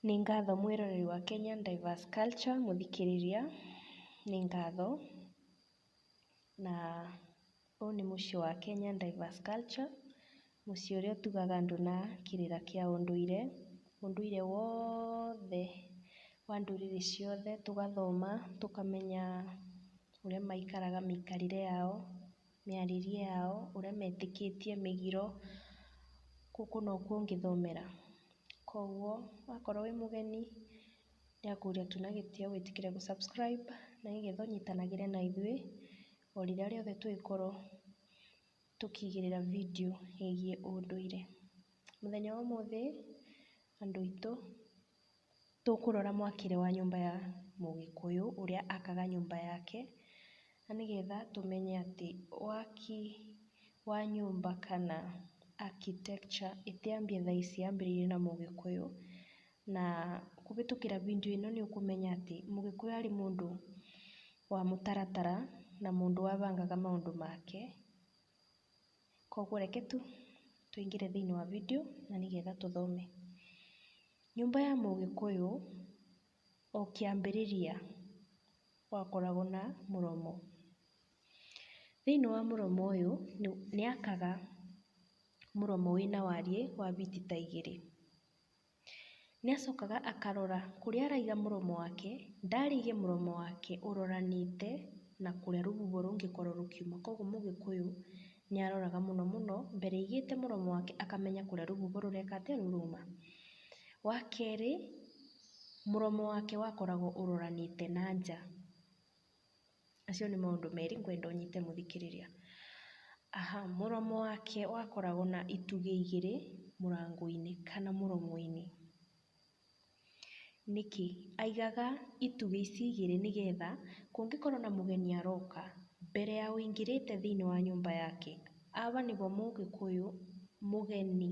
Nĩ ngatho mwĩroreri wa Kenyan Diverse Culture, mũthikĩrĩria, nĩ ngatho. Na ũyũ nĩ mũciĩ wa Kenyan Diverse Culture, mũciĩ ũrĩa ũtugaga andũ na kĩrĩra kĩa ũndũire. Ũndũire wothe wa ndũrĩrĩ ciothe, tũgathoma tũkamenya ũrĩa maikaraga, mĩikarĩre yao, mĩarĩrie yao, ũrĩa metĩkĩtie, mĩgiro, gũkũ nokuo ũngĩthomera. Koguo wakorwo wĩ mũgeni ndĩrakũria tu na gĩtĩo wĩtĩkĩre gũ subscribe na nĩgetha ũnyitanagĩre na ithuĩ o rĩrĩa rĩothe tũgĩkorwo tũkĩigĩrĩra video ĩgiĩ ũndũire. Mũthenya wa ũmũthĩ andũ aitũ tũkũrora mwakĩre wa nyũmba ya Mũgĩkũyũ, ũrĩa akaga nyũmba yake, na nĩgetha tũmenye atĩ waki wa nyũmba kana architecture ĩtĩambia thaa ici yambĩrĩirie na Mũgĩkũyũ. Na kũhĩtũkĩra video ĩno nĩ ũkũmenya atĩ Mũgĩkũyũ arĩ mũndũ wa mũtaratara na mũndũ wabangaga maũndũ make. Koguo reke tu tũingĩre thĩinĩ wa video na nĩgetha tũthome. Nyũmba ya Mũgĩkũyũ o kĩambĩrĩria gwakoragwo na mũromo. Thĩinĩ wa mũromo ũyũ nĩ akaga mũromo wĩna wariĩ wa biti ta 2. Nĩ acokaga akarora kũrĩa araiga mũromo wake, ndarĩige mũromo wake ũroranĩte na kũrĩa rũhuho rũngĩkorwo rũkiuma. Koguo Mũgĩkũyũ nĩ aroraga mũno mũno mbere aigĩte mũromo wake akamenya kũrĩa rũhuho rũreka atĩa, rũruma. Wa kerĩ, mũromo wake wakoragwo ũroranĩte na nja. Acio nĩ maũndũ merĩ ngwenda ũnyite mũthikĩrĩria. Mũromo wake wakoragwo na itugĩ 2 mũrango-inĩ kana mũromo-inĩ. Nĩkĩ? Aigaga itugĩ ici 2 nĩgetha kũngĩkorwo na mũgeni aroka, mbere ya ũingĩrĩte thĩinĩ wa nyũmba yake, aba nĩbo Mũgĩkũyũ mũgeni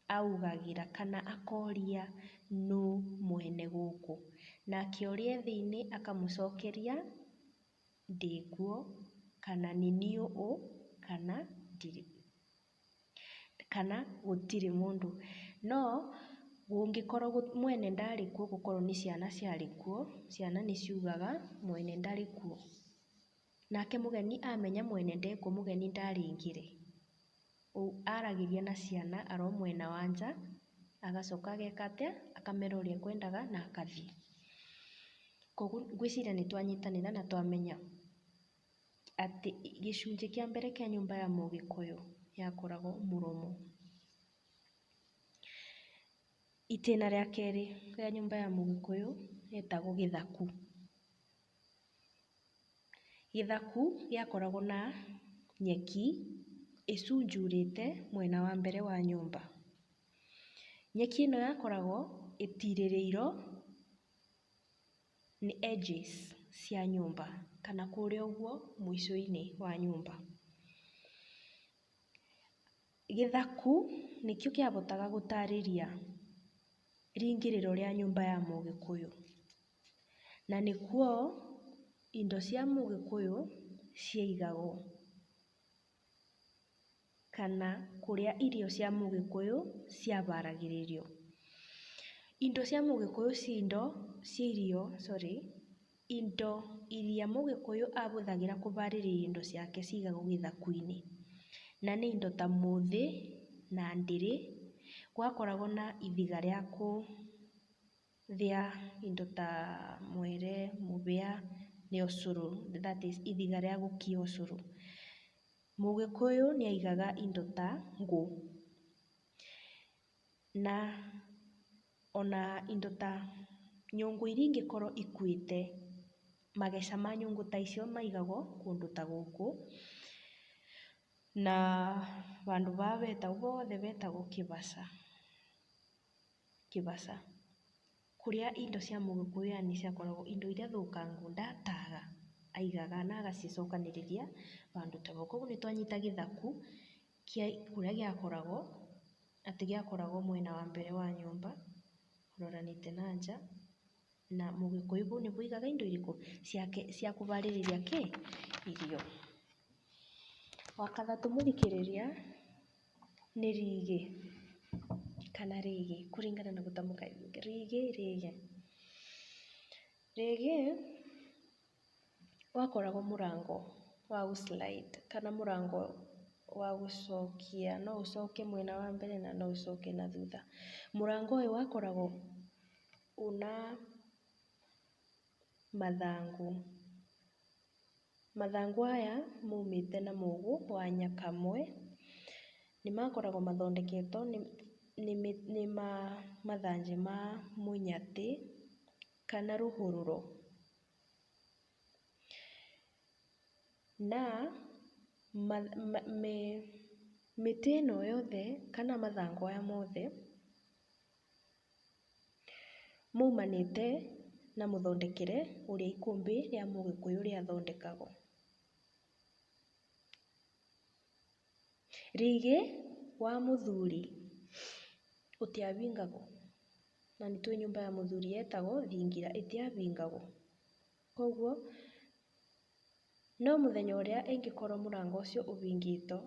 augagĩra kana akoria nũ mwene gũkũ. Nake ũrĩa e thĩinĩ akamũcokeria ndĩkuo, kana nĩ niĩ ũ, kana ndirĩ, kana gũtirĩ mũndũ. No gũngĩkorwo mwene ndarĩ kuo, gũkorwo nĩ ciana ciarĩ kuo, ciana nĩ ciugaga mwene ndarĩ kuo. Nake mũgeni amenya mwene ndekuo, mũgeni ndarĩingĩre, aragĩria na ciana aro mwena wa nja, agacoka ageka atĩa, akamera ũrĩa ekwendaga na akathiĩ. Koguo ngwĩciria nĩ twanyitanĩra na twamenya atĩ gĩcunjĩ kĩa mbere kĩa nyũmba ya Mũgĩkũyũ yakoragwo mũromo. Itĩna rĩa kerĩ rĩa nyũmba ya Mũgĩkũyũ rĩtagwo gĩthaku. Gĩthaku gĩakoragwo na nyeki ĩcunjurĩte mwena wa mbere wa nyũmba. Nyeki ĩno yakoragwo ĩtirĩrĩirwo nĩ edges cia nyũmba kana kũrĩa ũguo mũico-inĩ wa nyũmba. Gĩthaku nĩkĩo kĩabotaga gũtarĩria rĩingĩrĩro rĩa nyũmba ya Mũgĩkũyũ, na nĩkuo indo cia Mũgĩkũyũ ciaigagwo, kana kũrĩa irio cia Mũgĩkũyũ ciabaragĩrĩrio. Indo cia Mũgĩkũyũ indo iria Mũgĩkũyũ abũthagĩra kũbarĩrĩria indo ciake cigagwo gĩthaku-inĩ. Na nĩ indo ta mũthĩ na ndĩrĩ, gwakoragwo na ithiga rĩa kũthĩa indo ta mwere, mũbĩa, nĩ ũcũrũ, that is ithiga rĩa gũkia ũcũrũ. Mũgĩkũyũ nĩ aigaga indo ta ngũ, na ona indo ta nyũngũ iria ingĩkorwo ikuĩte, mageca ma nyũngũ ta icio maigagwo kũndũ ta gũkũ. Na bandũ baba bothe betagwo kĩbaca. Kĩbaca kũrĩa indo cia Mũgĩkũyũ yani ciakoragwo indo iria thũkangu ndataga aigaga na agacicokanĩrĩria bandũ ta gũkũ. Koguo nĩ twanyita gĩthaku kũrĩa gĩakoragwo atĩ gĩakoragwo mwena wa mbere wa nyũmba ũroranĩte na nja, na Mũgĩkũyũ bau nĩbo aigaga indo irĩkũ ciake cia kũbarĩrĩria irio. Wa kathatũ mũthikĩrĩria nĩ rigĩ kana rĩgĩ, kũringana na gũtamũka rĩgĩ. Rĩgĩ wakoragwo mũrango wa slide kana mũrango wa gũcokia, no ũcoke mwena wa mbere na no ũcoke na thutha. Mũrango ũyũ wakoragwo una mathangũ. Mathangũ aya maumĩte na mũgũ wa nyakamwe, nĩmakoragwo mathondeketwo nĩ mathanjĩ ma mũnyatĩ kana rũhũrũro. Na mĩtĩ ĩno yothe kana mathangũ aya mothe maumanĩte na mũthondekere ũrĩa ikũmbĩ rĩa mũgĩkũyũ rĩathondekagwo. Rĩgĩ wa mũthuri ũtiabingagwo, na nĩtũĩ nyũmba ya mũthuri yetagwo thingira, ĩtiabingagwo. Koguo no mũthenya ũrĩa ĩngĩkorwo mũrango ũcio ũbingĩtwo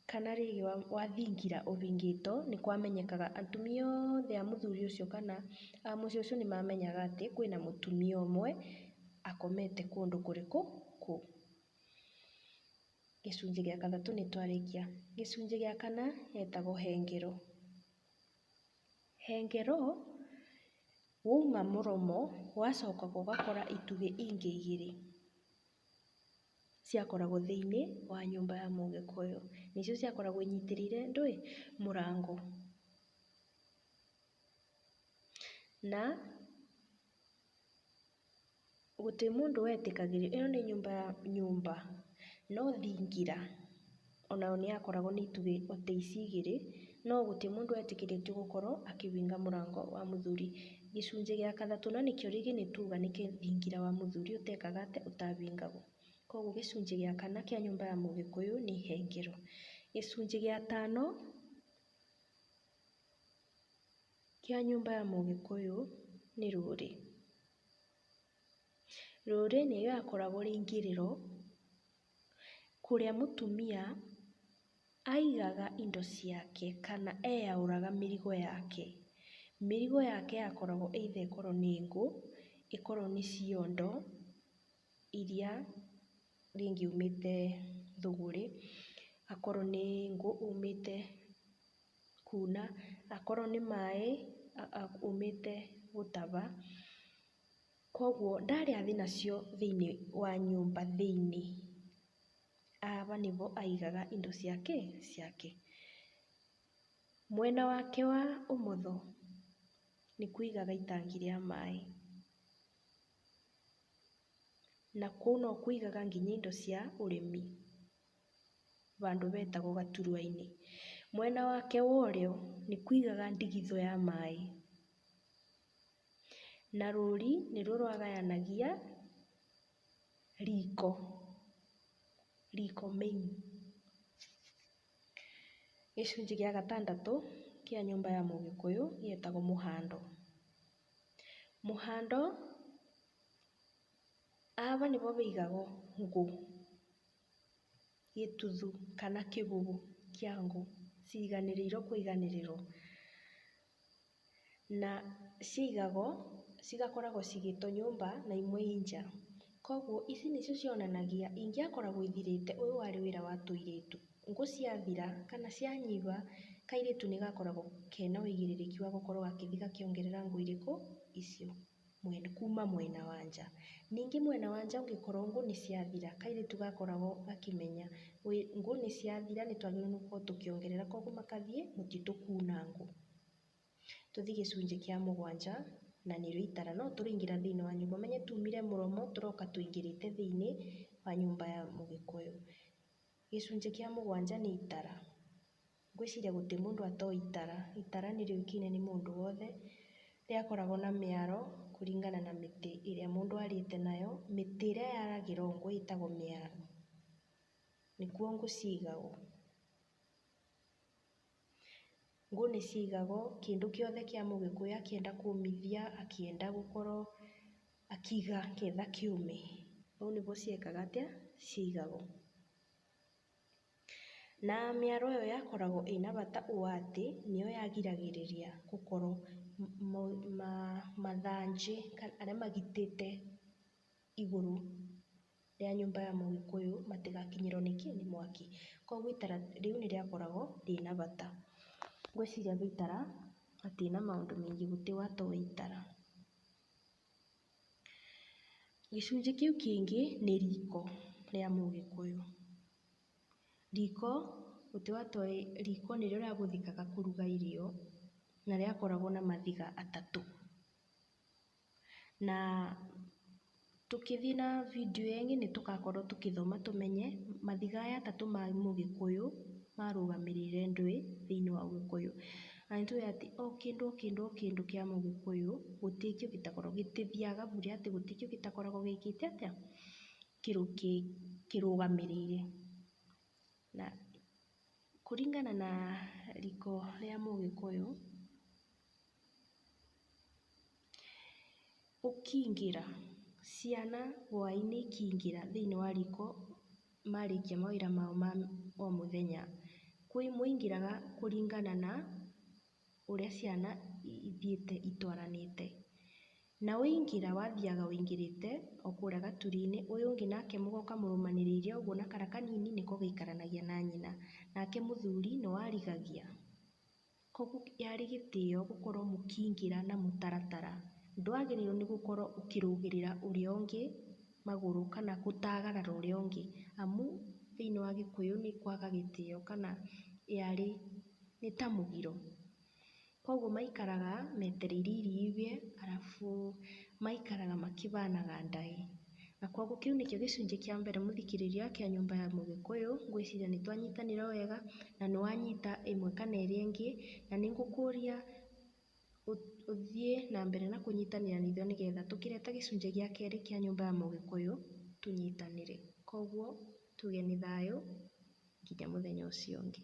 kana rĩgĩ wa thingira ũbingĩtwo, nĩ kwamenyekaga atumia othe a mũthuri ũcio kana a mũciĩ ũcio nĩmamenyaga atĩ kwĩna mũtumia ũmwe akomete kũndũ kũrĩkũ kũu. Gĩcunjĩ gĩa kathatũ nĩtwarĩkia. Gĩcunjĩ gĩa kana gĩtagwo hengero. Hengero wauma mũromo wacoka ũgakora itugĩ ingĩ igĩrĩ ciakoragwo thĩinĩ wa nyũmba ya mũgĩkũyũ, nĩcio ciakoragwo inyitĩrĩire mũrango. Na gũtirĩ mũndũ wetĩkagĩrio, ĩno nĩ nyũmba no thingira onayo nĩyakoragwo nĩ itugĩ ota ici igĩrĩ, no gũtirĩ mũndũ wetĩkĩrĩtio gũkorwo akĩbinga mũrango wa mũthuri. Gĩcunjĩ gĩa kathatũ, na nĩkĩo rĩngĩ nĩtuga nĩkĩo thingira wa mũthuri ũtekaga atĩ ũtabingagwo. Koguo gĩcunjĩ gĩa kana kĩa nyũmba ya mũgĩkũyũ nĩ hengero. Gĩcunjĩ gĩa tano kĩa nyũmba ya mũgĩkũyũ nĩ rũrĩ. Rũrĩ nĩyo yakoragwo rĩingĩrĩro kũrĩa mũtumia aigaga indo ciake kana eyaũraga mĩrigo yake. Mĩrigo yake yakoragwo either ĩkorwo nĩ ngũ, ĩkorwo nĩ ciondo iria rĩngĩ umĩte thũgũrĩ, akorwo nĩ ngũ umĩte kuna, akorwo nĩ maĩ umĩte gũtaba. Koguo ndarĩ athi nacio thĩinĩ wa nyũmba thĩinĩ, aba nĩbo aigaga indo ciake. Mwena wake wa ũmotho nĩkuo aigaga itangi rĩa maĩ, na kũu nokuo aigaga nginya indo cia ũrĩmi, bandũ betagwo gaturwa-inĩ. Mwena wake wa ũrĩo nĩkuo aigaga ndigithũ ya maĩ, na rũri nĩruo rwagayanagia riko main. Gĩcunjĩ gĩa gatandatũ kĩa nyũmba ya mũgĩkũyũ gĩetagwo mũhando. Mũhando aba nĩbo baigagwo ngũ, gĩtuthu kana kĩbũbũ kĩa ngũ ciiganĩrĩirwo kũiganĩrĩrwo, na ciaigagwo cigakoragwo cigĩtwo nyũmba na imwe i nja. Koguo ici nĩcio cionanagia ingĩakoragwo ithirĩte, ũyũ warĩ wĩra wa tũirĩtu. Ngũ ciathira kana cianyiba, kairĩtu nĩgakoragwo kena ũigĩrĩrĩki wa gũkorwo gakĩthi gakĩongerera ngũ irĩkũ icio kuma mwena wa nja. Ningĩ mwena wa nja ũngĩkorwo ngũ nĩciathira, kairĩtu gakoragwo gakĩmenya ngũ nĩciathira, nĩtwagĩrĩirwo nĩgũkorwo tũkĩongerera, koguo makathiĩ mũtitũ kuna ngũ. Tũthiĩ gĩcunjĩ kĩa mũgwanja, na nĩrĩo itara. No tũrĩingĩra thĩinĩ wa nyũmba, ũmenye tumire mũromo tũroka tũingĩrĩte thĩinĩ wa nyũmba ya mũgĩkũyũ. Gĩcunjĩ kĩa mũgwanja nĩ itara. Ngwĩciria gũtirĩ mũndũ atoĩ itara. Itara nĩrĩũĩkaine nĩ mũndũ wothe, rĩakoragwo na mĩaro kũringana na mĩtĩ ĩrĩa mũndũ arĩte nayo. Mĩtĩ ĩrĩa yaragĩrwo ngũ ĩtagwo mĩaro, nĩkuo ngũ ciigagwo. Ngũ nĩciigagwo kĩndũ kĩothe kĩa mũgĩkũyũ akĩenda kũmithia, akĩenda gũkorwo akĩiga ketha kĩũme, ũũ nĩguo ciekaga atĩa, ciigagwo. Na mĩaro ĩyo yakoragwo ĩna bata ũũ atĩ nĩyo yagiragĩrĩria gũkorwo mathanjĩ arĩa magitĩte igũrũ rĩa nyũmba ya Mũgĩkũyũ matigakinyĩrwo nĩ mwaki. Koguo itara rĩu nĩrĩakoragwo rĩna bata. Ngwĩciria gwĩ itara hatirĩ na maũndũ maingĩ, gũtiwatũũ itara. Gĩcunjĩ kĩu kĩngĩ nĩ riko rĩa Mũgĩkũyũ. Riko riko nĩrĩo rĩabũthĩkaga kũruga irio na rĩakoragwo na mathiga atatũ. Na tũkĩthiĩ na video ĩngĩ nĩtũgakorwo tũgĩthoma tũmenye mathiga aya atatũ ma Mũgĩkũyũ marũgamĩrĩire ndwĩ thĩinĩ wa Ũgĩkũyũ. Na nĩtũĩ atĩ o kĩndũ kĩa Mũgĩkũyũ gũtirĩ gĩtakoragwo gĩtithiaga bure, atĩ gũtirĩ gĩtakoragwo gĩkĩte atĩa, kĩrũgamĩrĩire. Na kũringana na riko rĩa Mũgĩkũyũ, ũkĩingĩra, ciana hwaĩ-inĩ ikĩingĩra thĩinĩ wa riko marĩkia mawĩra mao ma o mũthenya, mũingĩraga kũringana na ũrĩa ciana ithiĩte itwaranĩte. Na waingĩra wathiaga ũingĩrĩte o kũrĩa gaturi-inĩ, ũyũ ũngĩ nake mũgoka mũrũmanĩrĩire ũguo na kara kanini nĩko gaikaranagia na nyina, nake mũthuri nĩwarigagia. Koguo yarĩ gĩtĩo gũkorwo mũkĩingĩra na mũtaratara. Ndwagĩrĩirwo nĩ gũkorwo ũkĩrũgĩrĩra ũrĩa ũngĩ magũrũ kana gũtagarara ũrĩa ũngĩ, amu thĩinĩ wa Gĩkũyũ nĩ kwaga gĩtĩo kana yarĩ nĩ ta mũgiro. Koguo maikaraga metereire irio ibĩe, arabu maikaraga makĩbanaga ndaĩ. Na koguo kĩu nĩkĩo gĩcunjĩ kĩa mbere mũthikĩrĩria kĩa nyũmba ya Mũgĩkũyũ. Ngwĩciria nĩtwanyitanĩra wega na nĩwanyita ĩmwe kana ĩrĩa ĩngĩ, na nĩngũkũria ũthiĩ na mbere na kũnyitanĩra nithuĩ nĩgetha tũkĩreta gĩcunjĩ gĩa kerĩ kĩa nyũmba ya Mũgĩkũyũ tũnyitanĩre. Koguo tuge nĩ thayũ nginya mũthenya ũcio ũngĩ.